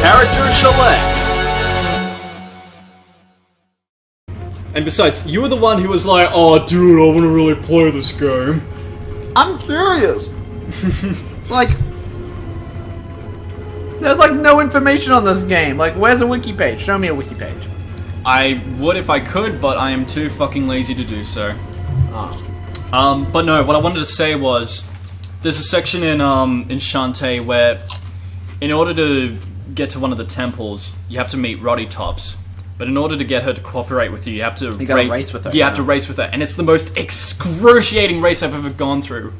Character Select. And besides, you were the one who was like, oh dude, I want to really play this game. I'm curious. Like, there's like no information on this game. Like, where's a wiki page? Show me a wiki page. I would if I could, but I am too fucking lazy to do so. Oh. But no, what I wanted to say was, there's a section in Shantae where, in order to get to one of the temples, you have to meet Roddy Tops. But in order to get her to cooperate with you, you have to race with her. You have to race with her, and it's the most excruciating race I've ever gone through.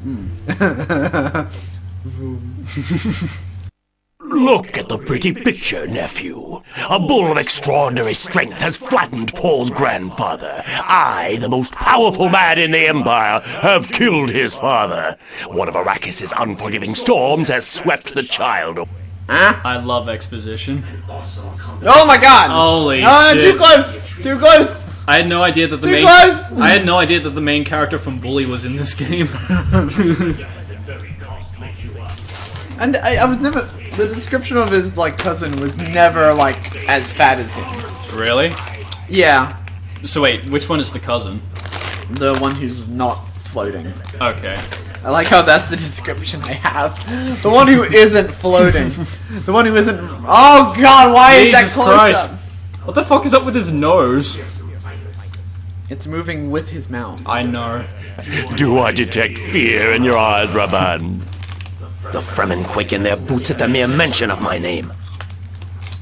Look at the pretty picture, nephew. A bull of extraordinary strength has flattened Paul's grandfather. I, the most powerful man in the Empire, have killed his father. One of Arrakis' unforgiving storms has swept the child away. Huh? I love exposition. Oh my god! Holy shit. shit. Too close! Too close! I had no idea that I had no idea that the main character from Bully was in this game. And I was never... The description of his, like, cousin was never, like, as fat as him. Really? Yeah. So wait, which one is the cousin? The one who's not floating. Okay. I like how that's the description I have. The one who isn't floating. The one who isn't... Oh god, why is that close Christ. up? What the fuck is up with his nose? It's moving with his mouth. I know. Do I detect fear in your eyes, Rabban? The Fremen quake in their boots at the mere mention of my name.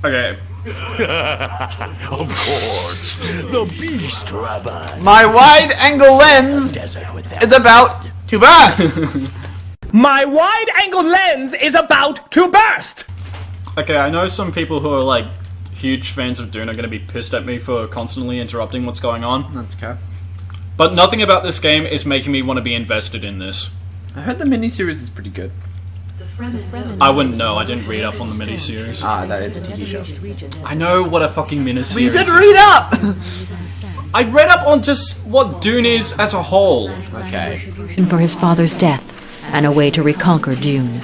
Okay. Of course. The beast, Rabban. My wide-angle lens is about to burst! My wide-angle lens is about to burst! Okay, I know some people who are like huge fans of Dune are going to be pissed at me for constantly interrupting what's going on. That's okay. But nothing about this game is making me want to be invested in this. I heard the miniseries is pretty good. I wouldn't know, I didn't read up on the miniseries. Ah, that is a TV show. I know what a fucking miniseries We said is. read up! I read up on just what Dune is as a whole. Okay. For his father's death, and a way to reconquer Dune.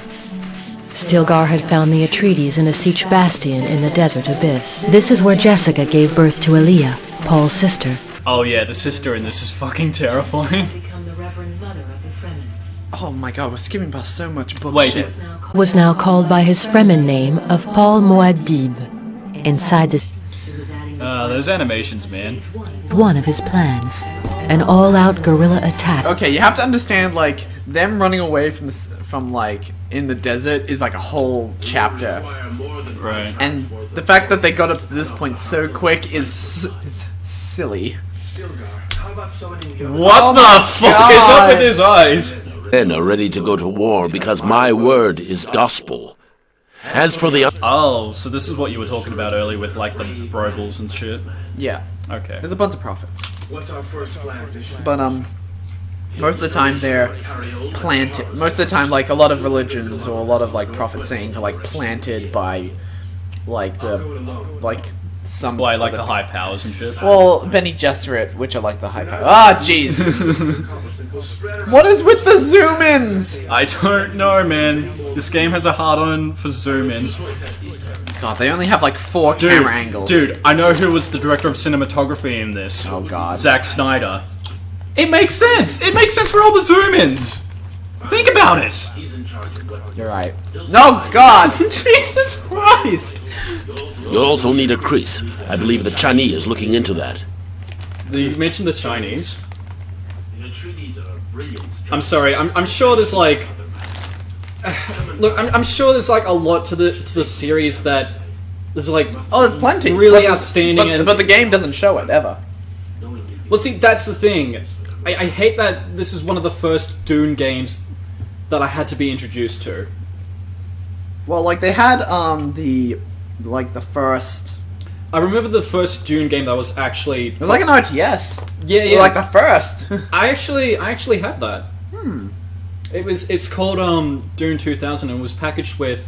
Stilgar had found the Atreides in a siege bastion in the desert abyss. This is where Jessica gave birth to Elia, Paul's sister. Oh yeah, the sister in this is fucking terrifying. Oh my god, we're skipping past so much bullshit. Wait, Was now called by his Fremen name of Paul Muad'Dib. Inside the those animations, man. one of his plans, an all-out guerrilla attack. Okay, you have to understand, like, them running away from this, from like in the desert is like a whole chapter, Right. and the fact that they got up to this point so quick is silly. What Oh the my fuck is up God. with his eyes? Men are ready to go to war because my word is gospel. As for the... Oh, so this is what you were talking about earlier with like the brobles and shit. Yeah, Okay. there's a bunch of prophets, but most of the time they're planted. Most of the time, like a lot of religions or a lot of like prophet sayings are like planted by like some Why, like other- the high powers and shit? Well, Bene Gesserit, which are like the high power. Ah, jeez. What is with the zoom-ins? I don't know, man. This game has a hard-on for zoom-ins. God, they only have like 4 camera angles. Dude, I know who was the director of cinematography in this. Oh god. Zac Snyder. It makes sense! It makes sense for all the zoom-ins! Think about it! You're right. No, God! Jesus Christ! You'll also need a crease. I believe the Chinese is looking into that. You mentioned the Chinese. I'm sorry, I'm sure there's like... Look, I'm sure there's like a lot to the series that... There's like... Oh, there's plenty. Really But outstanding but the game doesn't show it, ever. Well, see, that's the thing. I hate that this is one of the first Dune games that I had to be introduced to. Well, like, they had, the first... I remember the first Dune game that was actually... It was like an RTS. Yeah, yeah. Like the first. I actually have that. It's called Dune 2000 and was packaged with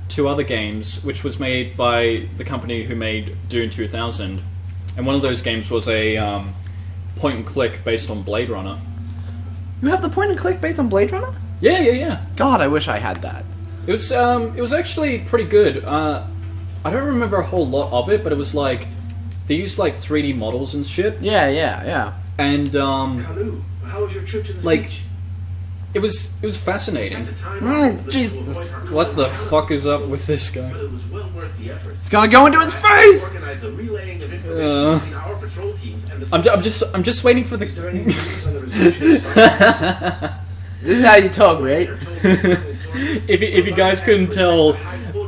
2 other games, which was made by the company who made Dune 2000. And one of those games was a point and click based on Blade Runner. You have the point and click based on Blade Runner? Yeah. God, I wish I had that. It was actually pretty good. I I don't remember a whole lot of it, but it was like they used like 3D models and shit. Yeah. And Kalu, how was your trip to the like siege? it was fascinating. Jesus. What the fuck is up with this guy? But it was well worth the effort. It's gonna go into his face! Organize the relaying of information between our patrol teams and the I'm just waiting for the. Is there any news on the restrictions? This is how you talk, right? if you guys couldn't tell,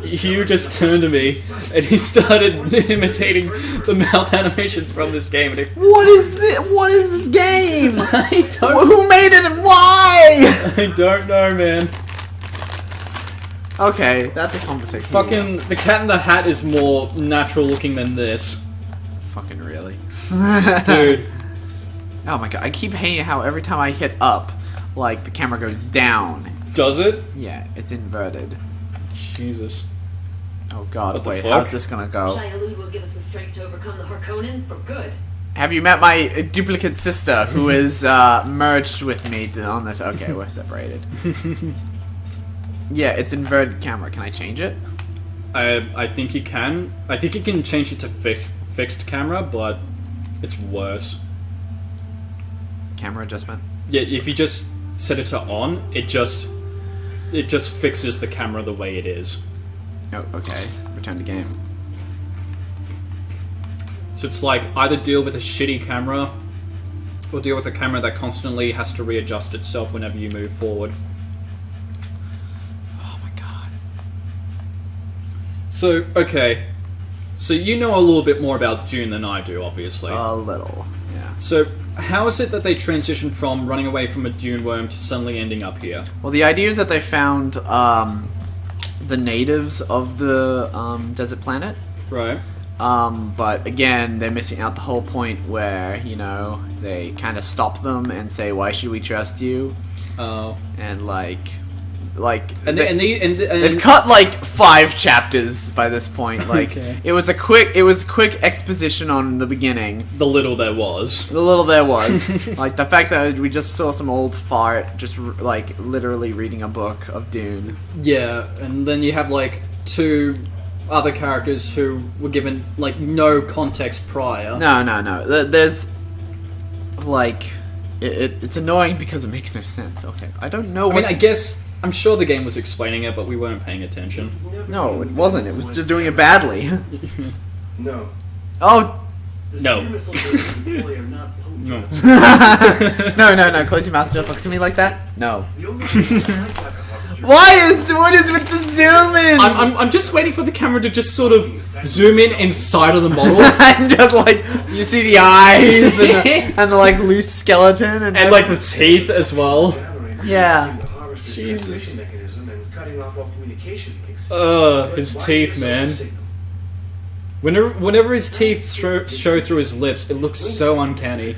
Hugh just turned to me and he started imitating the mouth animations from this game. And What is this game? I don't. Who made it and why? I don't know, man. Okay, that's a conversation. Fucking the Cat in the Hat is more natural looking than this, Fucking really. dude. Oh my god, I keep hating how every time I hit up, like, the camera goes down. Does it? Yeah, it's inverted. Jesus. Oh god, What the wait, fuck? how's this gonna go? Shai-Hulud will give us the strength to overcome the Harkonnen for good. Have you met my duplicate sister, who is merged with me on this? Okay, we're separated. Yeah, it's inverted camera. Can I change it? I think you can. I think you can change it to fixed camera, but it's worse. Camera adjustment? Yeah, if you just set it to on, it just fixes the camera the way it is. Oh, okay. Return to game. So it's like either deal with a shitty camera or deal with a camera that constantly has to readjust itself whenever you move forward. Oh my god. So, okay. So you know a little bit more about Dune than I do, obviously. A little, yeah. So, how is it that they transitioned from running away from a dune worm to suddenly ending up here? Well, the idea is that they found the natives of the desert planet. Right. But again, they're missing out the whole point where, you know, they kind of stop them and say, "Why should we trust you?" Oh. And They've they've cut like 5 chapters by this point. Like Okay. it was quick exposition on the beginning. the little there was. The little there was, like the fact that we just saw some old fart just like literally reading a book of Dune. Yeah, and then you have like 2 other characters who were given like no context prior. No. There's like it's annoying because it makes no sense. Okay, I don't know. I mean, I guess I'm sure the game was explaining it, but we weren't paying attention. No, it wasn't. It was just doing it badly. No. Oh. The No. spear missiles that we deploy are not potent. No. No. Close your mouth. Just look to me like that. No. The only thing I like about the What is with the zoom in? I'm just waiting for the camera to just sort of zoom in inside of the model. And just like you see the eyes and the like loose skeleton and And like the teeth as well. yeah. Jesus. Mechanism and cutting off all communication links. His teeth, man. Whenever his teeth show through his lips, it looks so uncanny.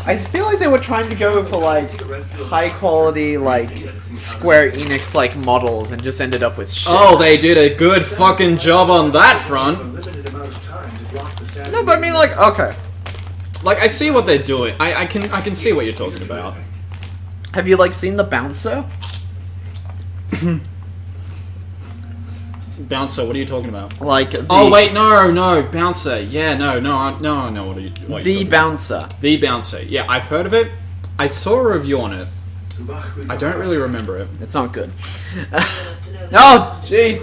I feel like they were trying to go for like high quality like Square Enix like models and just ended up with shit. Oh, they did a good fucking job on that front. Limited amount of time to block the static. No, but I mean like okay. Like, I see what they're doing. I can see what you're talking about. Have you like seen the bouncer? Bouncer, what are you talking about? Like the, Oh wait, no, Bouncer. Yeah, no, I know what are you. What the bouncer. The Bouncer. Yeah, I've heard of it. I saw a review on it. I don't really remember it. It's not good. Oh, jeez.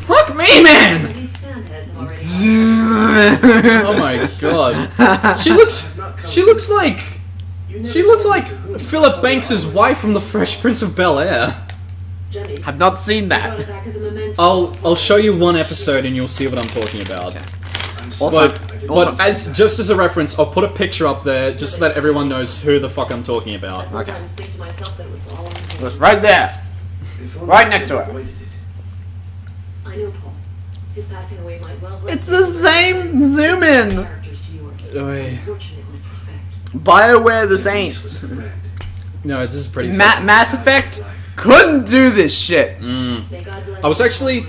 Fuck me, man! Oh my god. She looks like Philip Banks' wife from The Fresh Prince of Bel-Air. Have not seen that. I'll show you one episode and you'll see what I'm talking about. Also, But just as a reference, I'll put a picture up there just so that everyone knows who the fuck I'm talking about. okay. It was right there. Right next to her. I know, Paul. His passing away might well. It's the same zoom in. Oy. BioWare this ain't. No, this is pretty. Mass Effect couldn't do this shit. I was actually,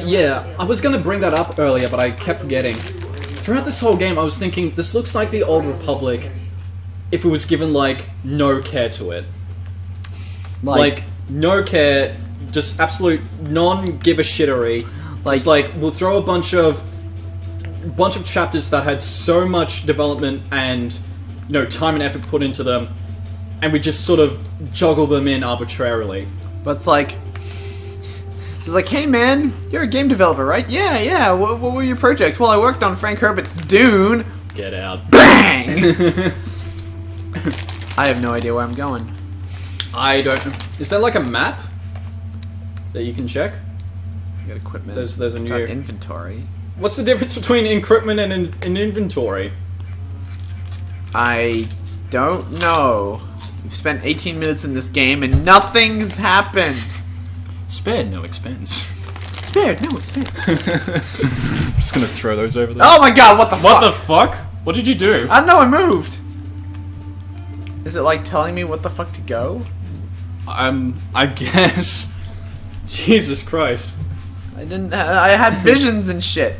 yeah, I was gonna bring that up earlier, but I kept forgetting. Throughout this whole game, I was thinking, this looks like the Old Republic if it was given, like, no care to it. Like no care, just absolute non-give-a-shittery. Just like, we'll throw a bunch of chapters that had so much development and, time and effort put into them, and we just sort of juggle them in arbitrarily. But it's like, hey man, you're a game developer, right? Yeah. What were your projects? Well, I worked on Frank Herbert's Dune. Get out. Bang! I have no idea where I'm going. I don't know. Is there like a map that you can check? You got equipment. There's a new... Got inventory. What's the difference between equipment and inventory? I don't know. We've spent 18 minutes in this game and nothing's happened. Spared no expense. Spared no expense. I'm just gonna throw those over there. Oh my god, what the fuck? What the fuck? What did you do? I don't know, I moved. Is it like telling me what the fuck to go? I guess. Jesus Christ. I had visions and shit.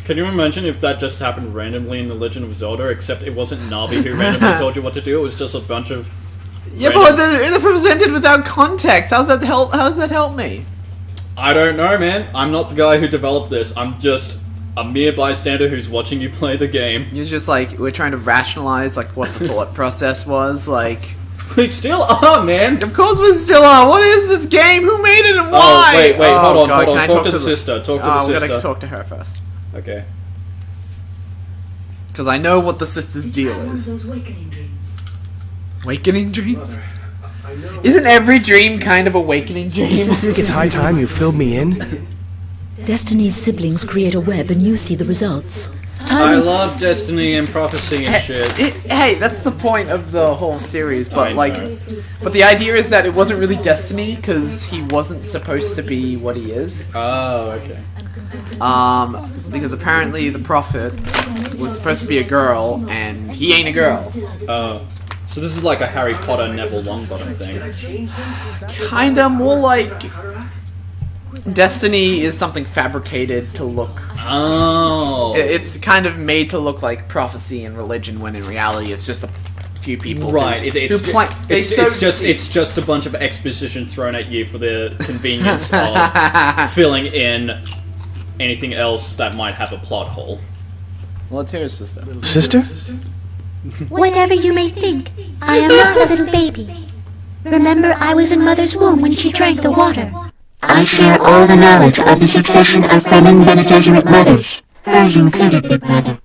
Can you imagine if that just happened randomly in The Legend of Zelda, except it wasn't Navi who randomly told you what to do, it was just a bunch of... Yeah, but they're presented without context. How does that help me? I don't know, man. I'm not the guy who developed this. I'm just a mere bystander who's watching you play the game. You're just like, we're trying to rationalize like what the thought process was, like... We still are, man! Of course we still are! What is this game? Who made it and why? Oh, wait, hold on. Can I Talk to the sister. Talk to the sister. We gotta talk to her first. Okay. Because I know what the sister's deal is. Those awakening dreams. Awakening dreams? Isn't every dream kind of awakening dream? I think it's high time you filled me in. Destiny's siblings create a web and you see the results. I love Destiny and Prophecy and shit. Hey, that's the point of the whole series, but I know. but the idea is that it wasn't really Destiny because he wasn't supposed to be what he is. Oh, okay. Because apparently the Prophet was supposed to be a girl, and he ain't a girl. Oh. So this is like a Harry Potter Neville Longbottom thing. Kinda more like Destiny is something fabricated to look... Oh. It's kind of made to look like prophecy and religion, when in reality it's just a few people. Right. It's just a bunch of exposition thrown at you for the convenience of filling in anything else that might have a plot hole. Well, it's her sister. Sister? Whatever you may think, I am not a little baby. Remember, I was in Mother's womb when she drank the water. I share all the knowledge of the succession of Fremen Bene Gesserit mothers, hers included, Big Brother.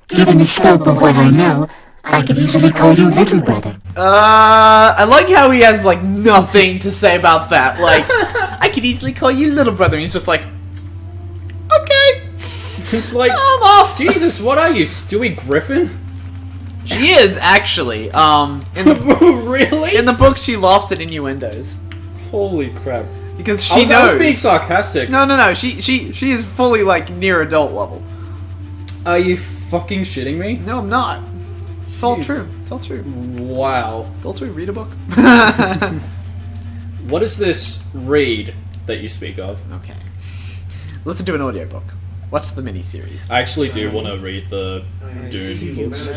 Given the scope of what I know, I could easily call you Little Brother. I like how he has, like, nothing to say about that. Like, I could easily call you Little Brother, and he's just like, okay. It's like, I'm off. Jesus, what are you, Stewie Griffin? She is, actually. In the, really? In the book, she laughs at innuendos. Holy crap. Because she knows. I was being sarcastic. No. She is fully, like, near adult level. Are you fucking shitting me? No, I'm not. It's all true. It's all true. Wow. It's all true. Read a book. What is this read that you speak of? Okay. Listen to an audiobook. Watch the miniseries. I actually do want to read the Dune books.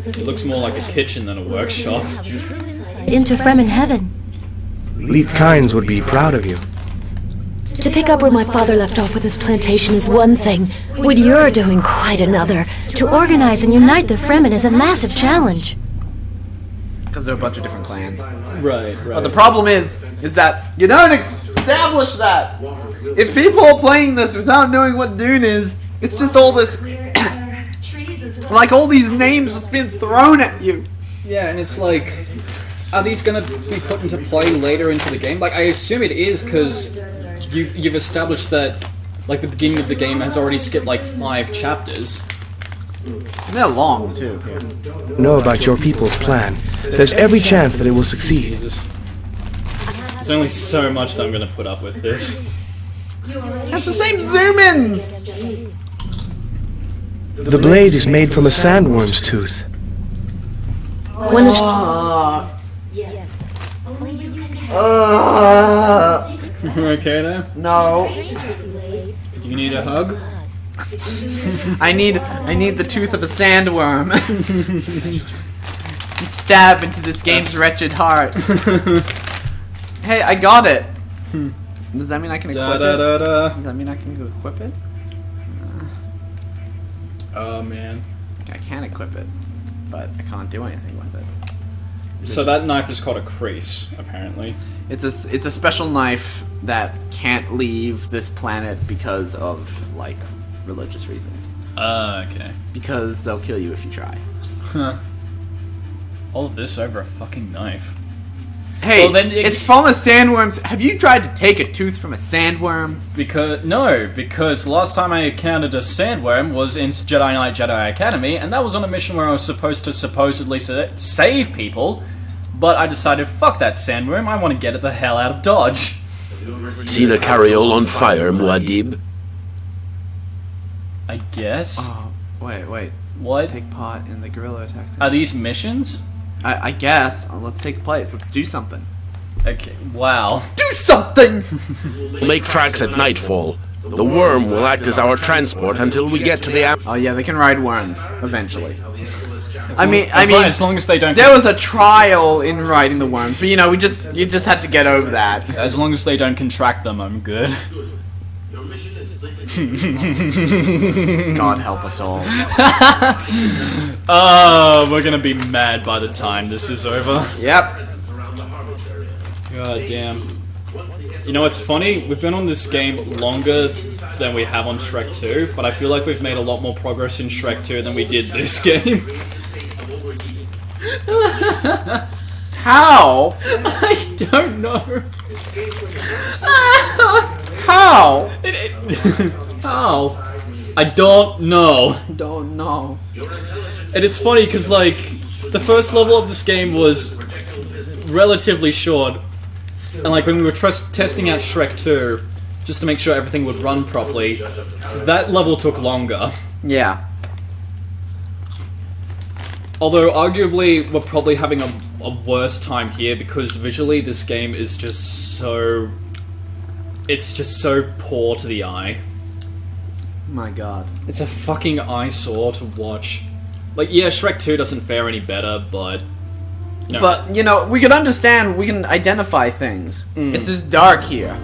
It looks more like a kitchen than a workshop. Into Fremen heaven. Leap Kynes would be proud of you. To pick up where my father left off with his plantation is one thing. What you're doing, quite another. To organize and unite the Fremen is a massive challenge. Because there are a bunch of different clans. Right. But the problem is that you don't establish that. If people are playing this without knowing what Dune is, it's just all this... like, all these names just being thrown at you. Yeah, and it's like... Are these going to be put into play later into the game? Like, I assume it is, because you've established that, like, the beginning of the game has already skipped, like, 5 chapters. They're long, too. Yeah. Know about your people's plan. There's every chance that it will succeed. Jesus. There's only so much that I'm going to put up with this. That's the same Zoomins! The blade is made from a sandworm's tooth. When You okay there? No. Do you need a hug? I need the tooth of a sandworm. stab into this game's wretched heart. Hey, I got it. Does that mean I can equip it? Does that mean I can equip it? Oh man. I can equip it, but I can't do anything with it. So that knife is called a crease, apparently. It's a special knife that can't leave this planet because of like religious reasons. Okay. Because they'll kill you if you try. Huh. All of this over a fucking knife. Hey, well, then it's from a sandworm's. Have you tried to take a tooth from a sandworm? Because last time I encountered a sandworm was in Jedi Knight Jedi Academy, and that was on a mission where I was supposed to supposedly save people, but I decided, fuck that sandworm, I want to get it the hell out of Dodge. Seen a carriole on fire, Muad'Dib? I guess. Oh, wait. What? Take part in the guerrilla attacks. Are these missions? I guess. Let's take place. Let's do something. Okay, wow. Do something! We'll make tracks at nightfall. The worm will act as our transport until we get to the Oh yeah, they can ride worms, eventually. As long as they don't... There was a trial in riding the worms, but you just had to get over that. As long as they don't contract them, I'm good. God help us all. Oh, we're gonna be mad by the time this is over. Yep. God damn. You know what's funny? We've been on this game longer than we have on Shrek 2, but I feel like we've made a lot more progress in Shrek 2 than we did this game. How? I don't know. How? How? I don't know. Don't know. And it's funny because, like, the first level of this game was relatively short. And, like, when we were testing out Shrek 2, just to make sure everything would run properly, that level took longer. Yeah. Although, arguably, we're probably having a worse time here because visually this game is just so... It's just so poor to the eye. My god. It's a fucking eyesore to watch. Like, yeah, Shrek 2 doesn't fare any better, but... You know, but, we can understand, we can identify things. It's just dark here.